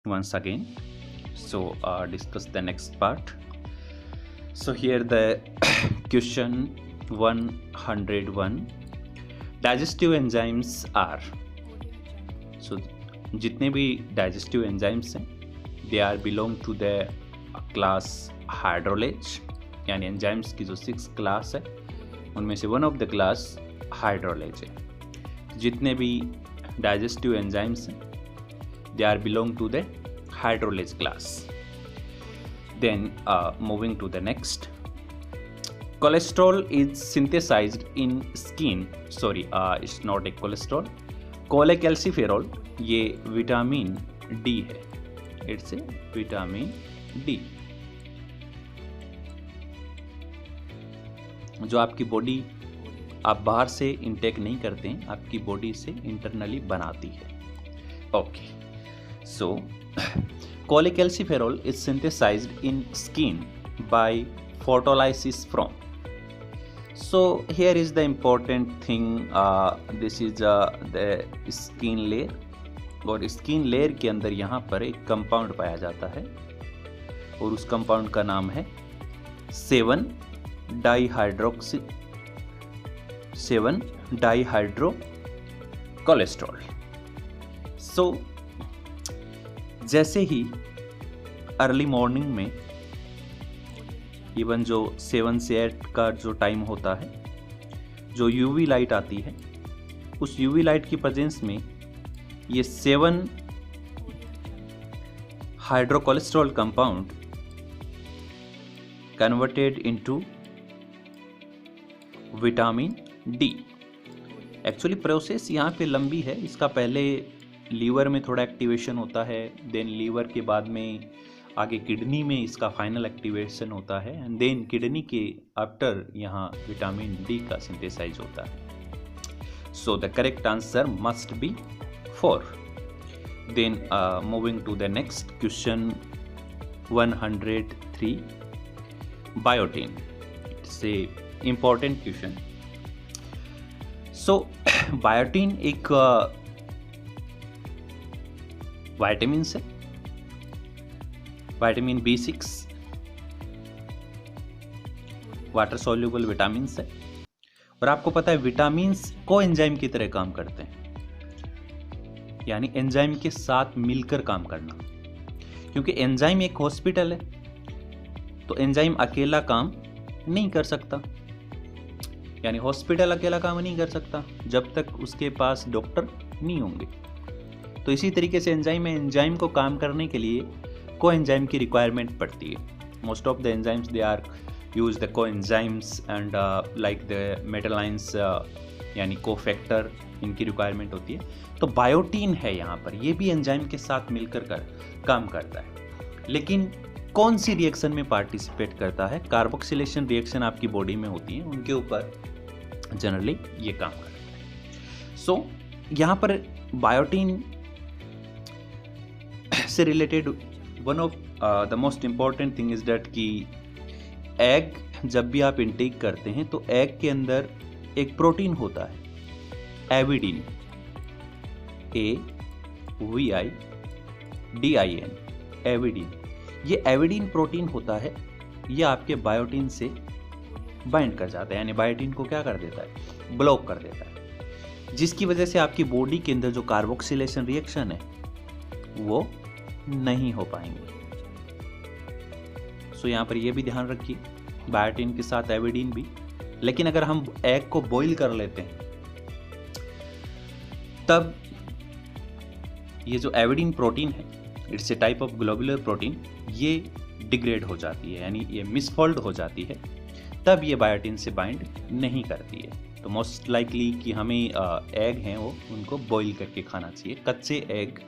once again. So discuss the next part. So here the question 101. Digestive enzymes are. So जितने भी digestive enzymes हैं they are belong to the class hydrolase, यानी enzymes की जो 6 class है उनमें से one of the class hydrolase है। जितने भी digestive enzymes हैं they are belong to the hydrolase class. Then moving to the next, cholesterol is synthesized in skin. Sorry, it's not a cholesterol. Cholecalciferol ये vitamin D है, it's A vitamin D जो आपकी body आप बाहर से intake नहीं करते हैं, आपकी बॉडी से इंटरनली बनाती है। Okay, so cholecalciferol is synthesized in skin by photolysis from. So here is the important thing, this is the skin layer, और स्किन लेयर के अंदर यहाँ पर एक कंपाउंड पाया जाता है और उस कंपाउंड का नाम है 7-डाईहाइड्रोकोलेस्ट्रॉल। सो जैसे ही अर्ली मॉर्निंग में इवन जो 7 से 8 का जो टाइम होता है, जो यूवी लाइट आती है, उस यूवी लाइट की प्रेजेंस में ये 7 hydrocholesterol compound converted into vitamin D. Actually process यहाँ पे लंबी है, इसका पहले लीवर में थोड़ा एक्टिवेशन होता है, देन लीवर के बाद में आगे किडनी में इसका फाइनल एक्टिवेशन होता है, एंड देन किडनी के आफ्टर यहाँ विटामिन डी का सिंथेसाइज होता है। So the correct answer must be 4. Then moving to the next question 103, biotin. It's a important question. So biotin एक विटामिन है, vitamin B6 water soluble vitamin है, और आपको पता है विटामिन्स को एंजाइम की तरह काम करते हैं, यानी एंजाइम के साथ मिलकर काम करना। क्योंकि एंजाइम एक हॉस्पिटल है तो एंजाइम अकेला काम नहीं कर सकता, यानी हॉस्पिटल अकेला काम नहीं कर सकता जब तक उसके पास डॉक्टर नहीं होंगे। तो इसी तरीके से एंजाइम को काम करने के लिए को एंजाइम की रिक्वायरमेंट पड़ती है। Most of the enzymes they are use the coenzymes and like the metal ions, यानी को फैक्टर, इनकी रिक्वायरमेंट होती है। तो बायोटीन है यहाँ पर, ये भी एंजाइम के साथ मिलकर काम करता है, लेकिन कौन सी रिएक्शन में पार्टिसिपेट करता है? कार्बोक्सिलेशन रिएक्शन आपकी बॉडी में होती है, उनके ऊपर जनरली ये काम करता है। सो यहाँ पर बायोटीन से related one of the most important thing is that कि एग जब भी आप इंटेक करते हैं तो एग के अंदर एक प्रोटीन होता है, एविडिन, AVIDIN, एविडिन। ये एविडिन प्रोटीन होता है, ये आपके बायोटीन से बाइंड कर जाता है, यानी बायोटीन को क्या कर देता है? ब्लॉक कर देता है, जिसकी वजह से आपकी बॉडी के अंदर जो कार्बोक्सिलेशन रिएक्शन है वो नहीं हो पाएंगे। सो यहाँ पर ये भी ध्यान रखिए, बायोटीन के साथ एविडिन भी। लेकिन अगर हम एग को बॉईल कर लेते हैं तब ये जो एविडिन प्रोटीन है, it's a type of globular protein, ये डिग्रेड हो जाती है, यानी ये मिसफोल्ड हो जाती है, तब ये बायोटीन से बाइंड नहीं करती है। तो मोस्ट लाइकली कि हमें एग हैं वो उनको बॉईल करके खाना चाहिए, कच्चे एग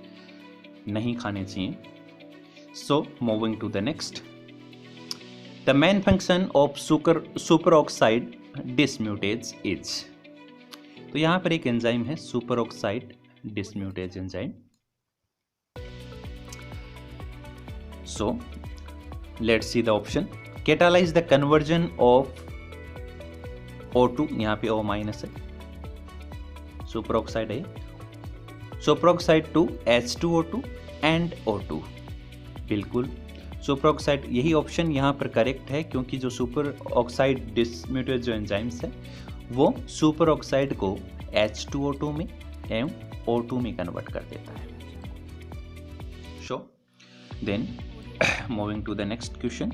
नहीं खाने चाहिए। So moving to the next, the main function of superoxide dismutase is. तो यहाँ पर एक एंजाइम है superoxide dismutase enzyme. So let's see the option, catalyse the conversion of O2, यहाँ पे O- है, सुपर ऑक्साइड है, superoxide to H2O2 and O2। बिल्कुल, सुपर ऑक्साइड, यही ऑप्शन यहाँ पर करेक्ट है, क्योंकि जो सुपर ऑक्साइड डिसम्यूटेज जो एंजाइम्स है वो सुपर ऑक्साइड को H2O2 में एवं O2 में कन्वर्ट कर देता है। So then moving to the next question,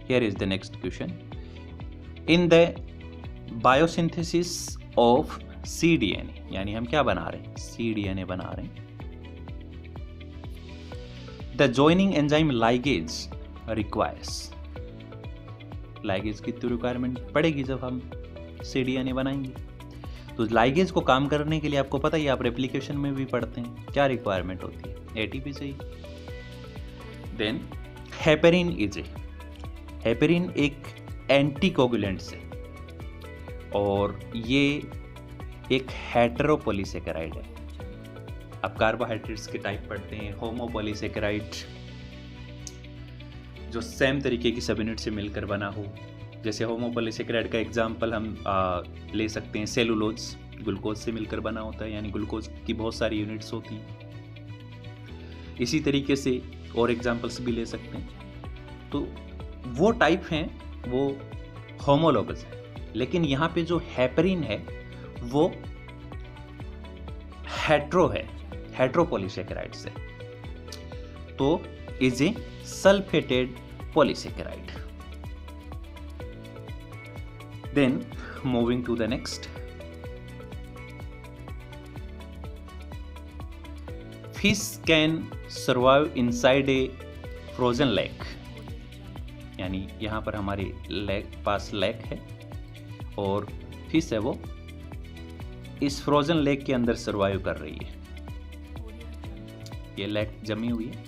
here is the next question. In the biosynthesis of cDNA, यानी हम क्या बना रहे हैं, cDNA बना रहे हैं, the joining enzyme ligase requires, ligase की तो रिक्वायरमेंट पड़ेगी जब हम cDNA बनाएंगे। तो लाइगेज को काम करने के लिए आपको पता ही, आप रेप्लिकेशन में भी पढ़ते हैं, क्या रिक्वायरमेंट होती है, ATP चाहिए। Then heparin is a, heparin एक एंटीकोगुलेंट है और ये एक हेटेरोपॉलीसेकेराइड है। आप कार्बोहाइड्रेट्स के टाइप पढ़ते हैं, होमोपॉलीसेकेराइड जो सेम तरीके की सब यूनिट से मिलकर बना हो। जैसे होमोपॉलीसेकेराइड का एग्जांपल हम ले सकते हैं, सेलुलोज ग्लूकोज से मिलकर बना होता है, यानी ग्लूकोज की बहुत सारी यूनिट्स होती हैं। इसी तरीके से और एग्जांपल्स भी ले सकते हैं। तो वो टाइप हैं, वो होमोलोगस है, लेकिन यहाँ पे जो हेपेरिन है वो हेट्रो है, हेट्रोपॉलीसेकेराइड से, तो is a sulphated polysaccharide. Then moving to the next, fish can survive inside a frozen lake, यानी यहाँ पर हमारे लेक पास लेक है और फिश है वो इस फ्रोजन लेक के अंदर सर्वाइव कर रही है। ये लेक जमी हुई है,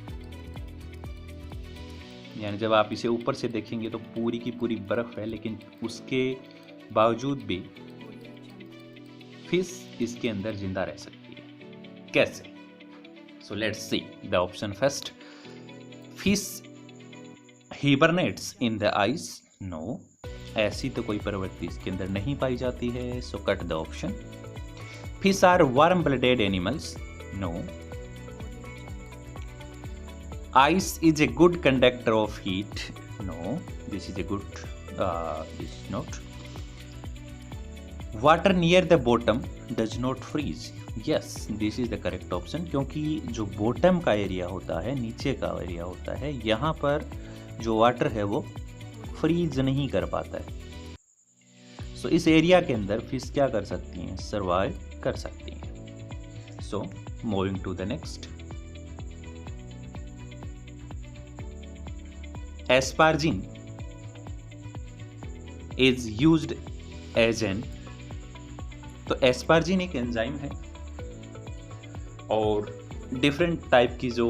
यानी जब आप इसे ऊपर से देखेंगे तो पूरी की पूरी बर्फ है, लेकिन उसके बावजूद भी फिश इसके अंदर जिंदा रह सकती है। कैसे? So let's see the option first. Fish hibernates in the ice, no, ऐसी तो कोई प्रवृत्ति इसके अंदर नहीं पाई जाती है, so cut the option. Fish are warm blooded animals, no. Ice is a good conductor of heat, no, this is a good, this is not. Water near the bottom does not freeze, yes, this is the correct option, क्योंकि जो bottom का area होता है, नीचे का area होता है, यहाँ पर जो वाटर है वो फ्रीज नहीं कर पाता है। सो इस एरिया के अंदर फिश क्या कर सकती हैं, सर्वाइव कर सकती हैं। So moving to the next, asparagine is used as an, तो एस्पार्जिन एक एंजाइम है और डिफरेंट टाइप की जो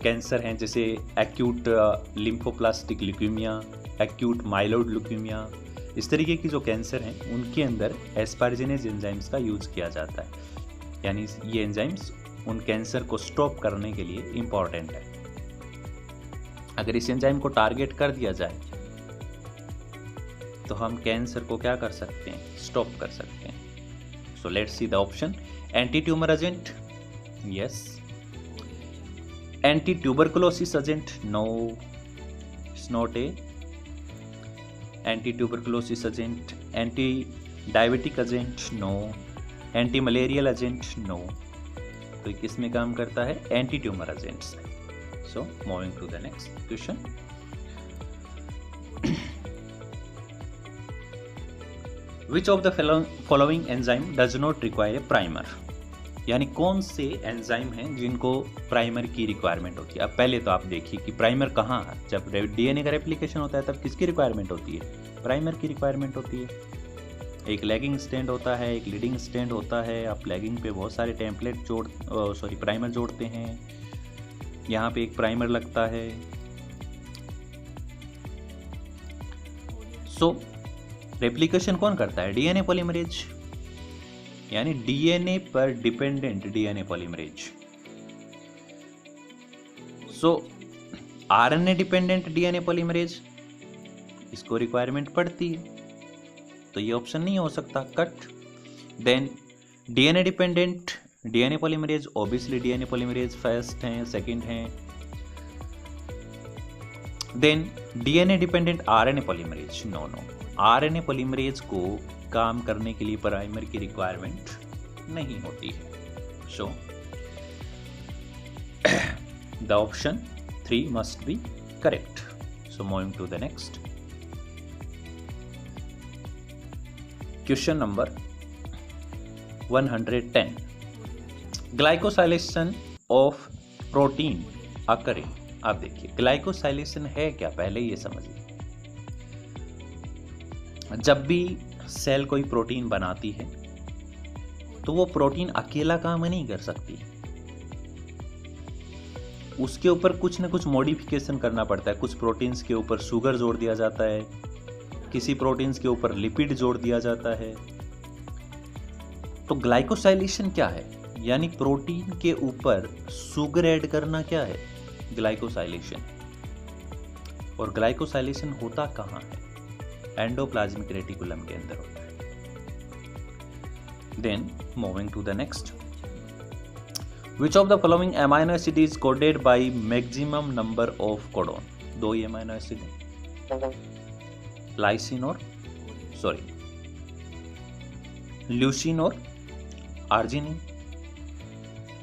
कैंसर हैं, जैसे acute lymphoplastic leukaemia, acute myeloid leukaemia, इस तरीके की जो कैंसर हैं उनके अंदर एस्पार्जिनेज एंजाइम्स का यूज किया जाता है। यानी ये एंजाइम्स उन कैंसर को स्टॉप करने के लिए इम्पॉर्टेंट है। अगर इस एंजाइम को टारगेट कर दिया जाए तो हम कैंसर को क्या कर सकते हैं, स्टॉप कर सकते हैं। So let's see the option. Anti tumour agent, yes. Anti tuberculosis agent, no, it's not a anti tuberculosis agent. Anti diabetic agent, no. Anti malarial agent, no. तो किस में काम करता है, anti tumour agents. So moving to the next question. Which of the following enzyme does not require a primer? यानी कौन से enzyme हैं जिनको प्राइमर की रिक्वायरमेंट होती है। अब पहले तो आप देखिए कि प्राइमर कहाँ है, जब डीएनए का रेप्लिकेशन होता है तब किसकी रिक्वायरमेंट होती है, प्राइमर की रिक्वायरमेंट होती है। एक लैगिंग स्टैंड होता है, एक लीडिंग स्टैंड होता है। आप लैगिंग पे बहुत सारे टेम्पलेट प्राइमर जोड़ते हैं, यहाँ पे एक प्राइमर लगता है। सो रेप्लिकेशन कौन करता है, डीएनए पॉलीमरेज, यानी डीएनए पर dependent DNA polymerase. So RNA dependent DNA polymerase, इसको रिक्वायरमेंट पड़ती है, तो ये ऑप्शन नहीं हो सकता, cut. Then DNA dependent DNA polymerase, obviously DNA polymerase first हैं, सेकंड हैं। Then DNA dependent RNA polymerase, no no, RNA polymerase को काम करने के लिए प्राइमर की रिक्वायरमेंट नहीं होती है। So the option 3 must be correct. So moving to the next question number 110, glycosylation of protein occurring. अब देखिए ग्लाइकोसाइलेशन है क्या, पहले ये समझिए। जब भी सेल कोई प्रोटीन बनाती है तो वो प्रोटीन अकेला काम नहीं कर सकती, उसके ऊपर कुछ ना कुछ मॉडिफिकेशन करना पड़ता है। कुछ प्रोटीन्स के ऊपर शुगर जोड़ दिया जाता है, किसी प्रोटीन्स के ऊपर लिपिड जोड़ दिया जाता है। तो ग्लाइकोसाइलेशन क्या है, यानी प्रोटीन के ऊपर शुगर ऐड करना क्या है, ग्लाइकोसाइलेशन। और ग्लाइकोसाइलेशन होता कहाँ है, एंडोप्लाज्मिक रेटिकुलम के अंदर होता है। Then moving to the next, which of the following amino acid is coded by maximum number of codon. दो ही अमाइनो एसिड है, लाइसिन और ल्यूसीन और आर्जिनिन,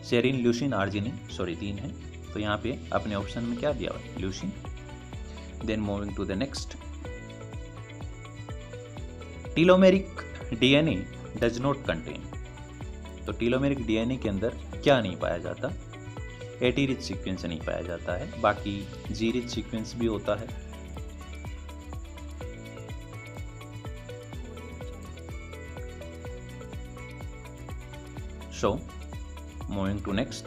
सेरिन, ल्यूसीन, आर्जिनिन, 3 है। तो यहाँ पे अपने ऑप्शन में क्या दिया हुआ है, leucine. Then moving to the next, telomeric DNA does not contain. तो टीलोमेरिक डीएनए के अंदर क्या नहीं पाया जाता, एटी रिच सीक्वेंस नहीं पाया जाता है, बाकी जी रिच सीक्वेंस भी होता है। So, moving to next,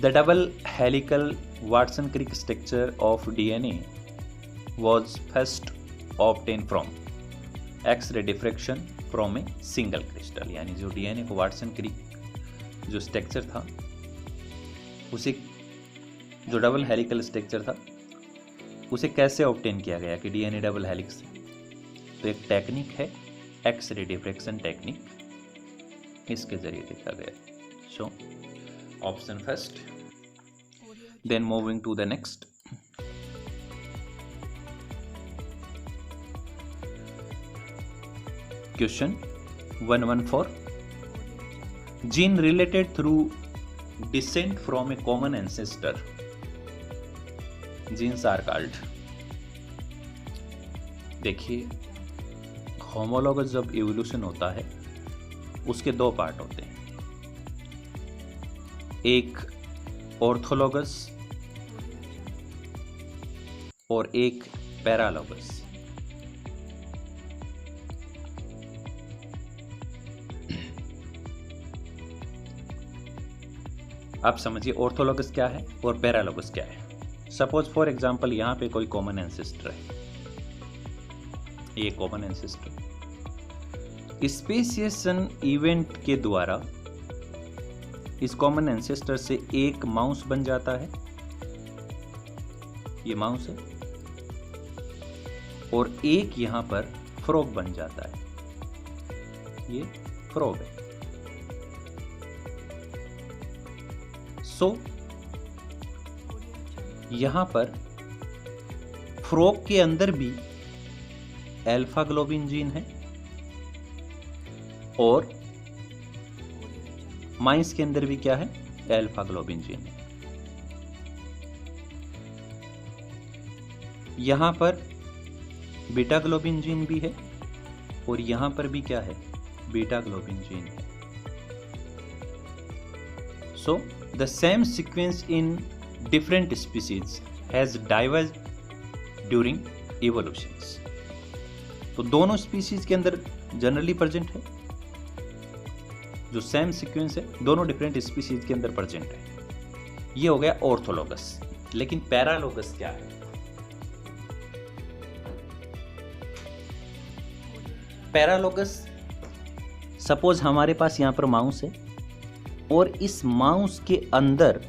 the double helical Watson-Crick structure of DNA was first obtained from X-ray diffraction from a single crystal। यानी जो DNA को वाटसन-क्रिक जो स्ट्रक्चर था, उसे जो डबल हेलिकल स्ट्रक्चर था, उसे कैसे ऑब्टेन किया गया कि DNA डबल हेलिक्स से। तो एक टेक्निक है एक्स-रे डिफ्रैक्शन टेक्निक, इसके जरिए देखा गया। So option first. Then moving to the next, question 114, gene related through descent from a common ancestor, genes are called. देखिए होमोलॉगस जब इवोल्यूशन होता है उसके 2 पार्ट होते हैं, एक ऑर्थोलॉगस और एक पैरालॉगस। आप समझिए ऑर्थोलॉगस क्या है और पैरालॉगस क्या है। सपोज फॉर एग्जांपल यहाँ पे कोई कॉमन एंसेस्टर है, ये कॉमन एंसेस्टर स्पेसिएशन इवेंट के द्वारा इस कॉमन एंसेस्टर से एक माउस बन जाता है, ये माउस है, और एक यहां पर फ्रॉग बन जाता है, ये फ्रॉग है। सो यहां पर फ्रॉग के अंदर भी अल्फा ग्लोबिन जीन है और माइस के अंदर भी क्या है, अल्फा ग्लोबिन जीन है। यहां पर बीटा ग्लोबिन जीन भी है और यहां पर भी क्या है, बीटा ग्लोबिन जीन है। So the same sequence in different species has diverge during evolutions. तो दोनों स्पीसीज के अंदर जनरली प्रेजेंट है, जो सेम सीक्वेंस है दोनों डिफरेंट स्पीसीज के अंदर प्रेजेंट है। ये हो गया ऑर्थोलॉगस। लेकिन पैरालॉगस क्या है? पैरालॉगस, सपोज हमारे पास यहां पर माउस है और इस माउस के अंदर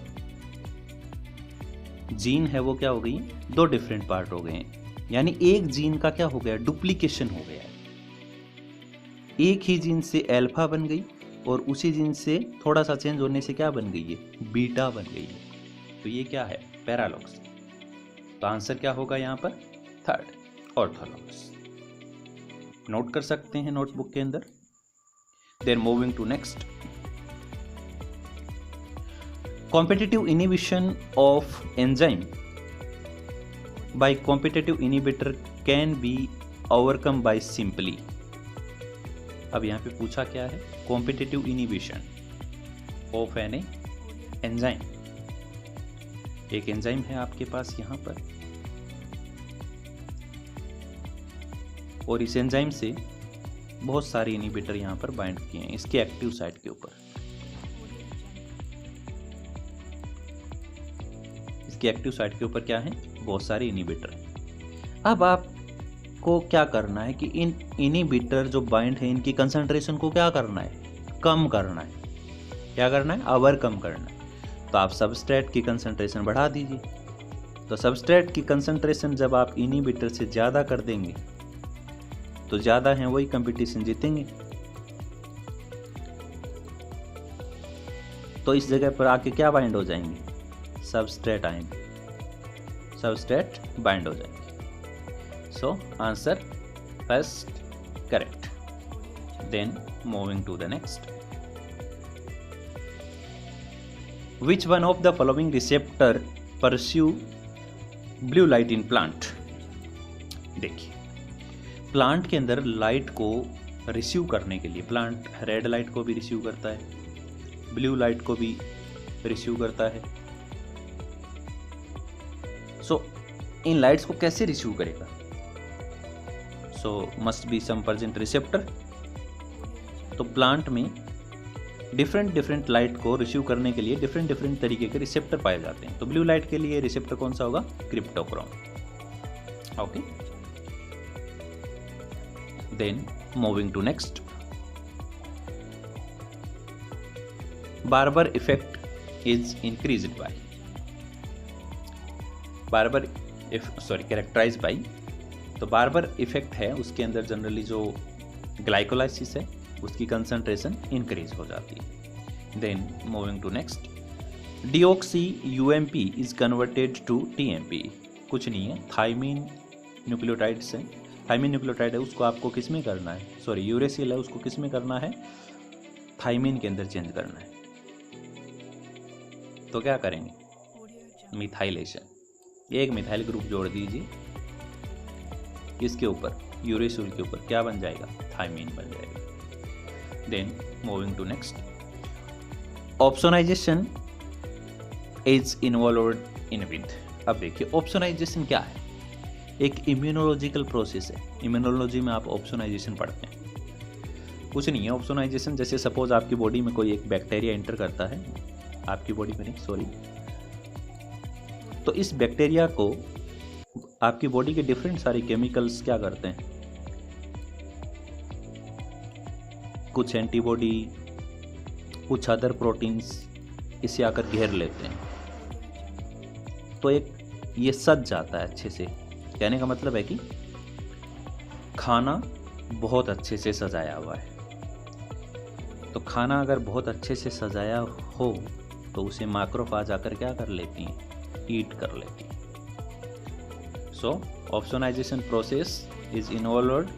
जीन है, वो क्या हो गई, 2 डिफरेंट पार्ट हो गए हैं। यानी एक जीन का क्या हो गया, डुप्लीकेशन हो गया है। एक ही जीन से अल्फा बन गई और उसी जीन से थोड़ा सा चेंज होने से क्या बन गई है, बीटा बन गई है। तो ये क्या है, पैरालॉक्स। तो आंसर क्या होगा यहाँ पर, थर्ड, ऑर्थोलॉगस। नोट कर सकते हैं नोटबुक के अंदर। Then moving to next, competitive inhibition of enzyme by competitive inhibitor can be overcome by simply. अब यहाँ पे पूछा क्या है, competitive inhibition of an enzyme. एक एंजाइम है आपके पास यहाँ पर, और इस एंजाइम से बहुत सारे इनिबिटर यहाँ पर बाइंड किए हैं इसके एक्टिव साइट के ऊपर। इसके एक्टिव साइट के ऊपर क्या है, बहुत सारे इनिबिटर। अब आपको क्या करना है कि इन इनिबिटर जो बाइंड है इनकी कंसंट्रेशन को क्या करना है, कम करना है। क्या करना है, ओवरकम करना है। तो आप सबस्ट्रेट की कंसंट्रेशन बढ़ा दीजिए। तो सबस्ट्रेट की कंसंट्रेशन जब आप इनिबिटर से ज़्यादा कर देंगे तो ज़्यादा हैं वही कंपटीशन जीतेंगे। तो इस जगह पर आके क्या बाइंड हो जाएंगे, सबस्ट्रेट आएंगे, सबस्ट्रेट बाइंड हो जाएंगे। So answer first correct. Then moving to the next, which one of the following receptor pursue blue light in plant. देखिए, प्लांट के अंदर लाइट को रिसीव करने के लिए प्लांट रेड लाइट को भी रिसीव करता है, ब्लू लाइट को भी रिसीव करता है। सो इन लाइट्स को कैसे रिसीव करेगा, so must be some present receptor. तो प्लांट में डिफरेंट लाइट को रिसीव करने के लिए डिफरेंट तरीके के रिसेप्टर पाए जाते हैं। तो ब्लू लाइट के लिए रिसेप्टर कौन सा होगा, cryptochrome. Okay, then moving to next, barber effect is increased by, barber characterise by. तो बार्बर इफेक्ट है, उसके अंदर जनरली जो ग्लाइकोलाइसिस है उसकी कंसंट्रेशन इंक्रीज हो जाती है। Then moving to next, deoxy UMP is converted to TMP. कुछ नहीं है, थाइमीन न्यूक्लियोटाइड्स है, थाइमीन न्यूक्लियोटाइड है, उसको आपको किस में करना है, सॉरी यूरेसिल है, उसको किस में करना है, थाइमीन के अंदर चेंज करना है। तो क्या करेंगे, मिथाइलेशन, एक मिथाइल ग्रुप जोड़ दीजिए किसके ऊपर, यूरेसिल के ऊपर, क्या बन जाएगा, थाइमीन बन जाएगा। Then moving to next, opsonisation is involved in with. अब देखिए ऑप्सोनाइजेशन क्या है, एक इम्यूनोलॉजिकल प्रोसेस है। इम्यूनोलॉजी में आप ऑप्सोनाइजेशन पढ़ते हैं। कुछ नहीं है ऑप्सोनाइजेशन, जैसे सपोज आपकी बॉडी में कोई एक बैक्टीरिया एंटर करता है, आपकी बॉडी में नहीं सॉरी, तो इस बैक्टीरिया को आपकी बॉडी के डिफरेंट सारे केमिकल्स क्या करते हैं, कुछ एंटीबॉडी, कुछ अदर प्रोटीन्स इसे आकर घेर लेते हैं। तो एक ये सज जाता है अच्छे से। कहने का मतलब है कि खाना बहुत अच्छे से सजाया हुआ है। तो खाना अगर बहुत अच्छे से सजाया हो तो उसे मैक्रोफेज आकर क्या कर लेती हैं, ईट कर लेती हैं। So opsonization process is involved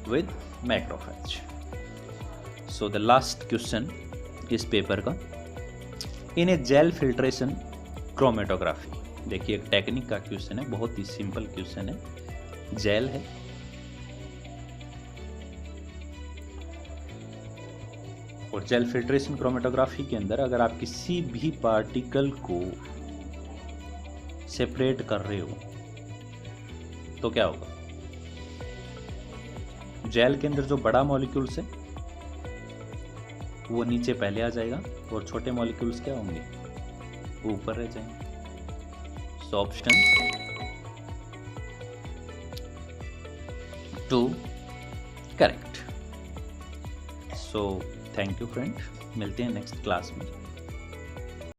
with macrophage. So the last question इस पेपर का, in a gel filtration chromatography. देखिए एक टेक्निक का क्वेश्चन है, बहुत ही सिंपल क्वेश्चन है। जेल है, और जेल फिल्ट्रेशन क्रोमेटोग्राफी के अंदर अगर आप किसी भी पार्टिकल को सेपरेट कर रहे हो तो क्या होगा, जेल के अंदर जो बड़ा मॉलिक्यूल्स है वो नीचे पहले आ जाएगा और छोटे मॉलिक्यूल्स क्या होंगे, ऊपर रह जाएंगे। So option 2 correct. So thank you friend, मिलते हैं नेक्स्ट क्लास में।